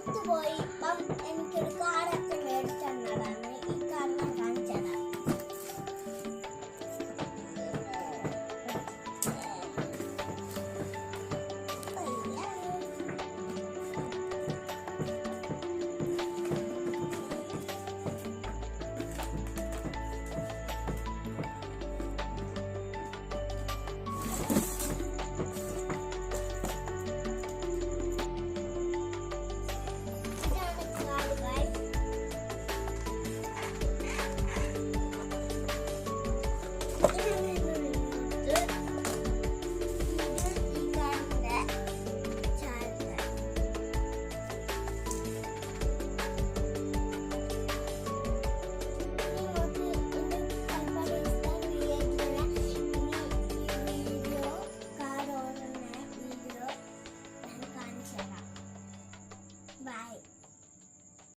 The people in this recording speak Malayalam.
പുറത്തു പോയി ഇപ്പം എനിക്കൊരു കാറൊക്കെ മേടിച്ചതാണ്. ഈ കാർ ഞാൻ കാണിച്ചു തരാം. Bye.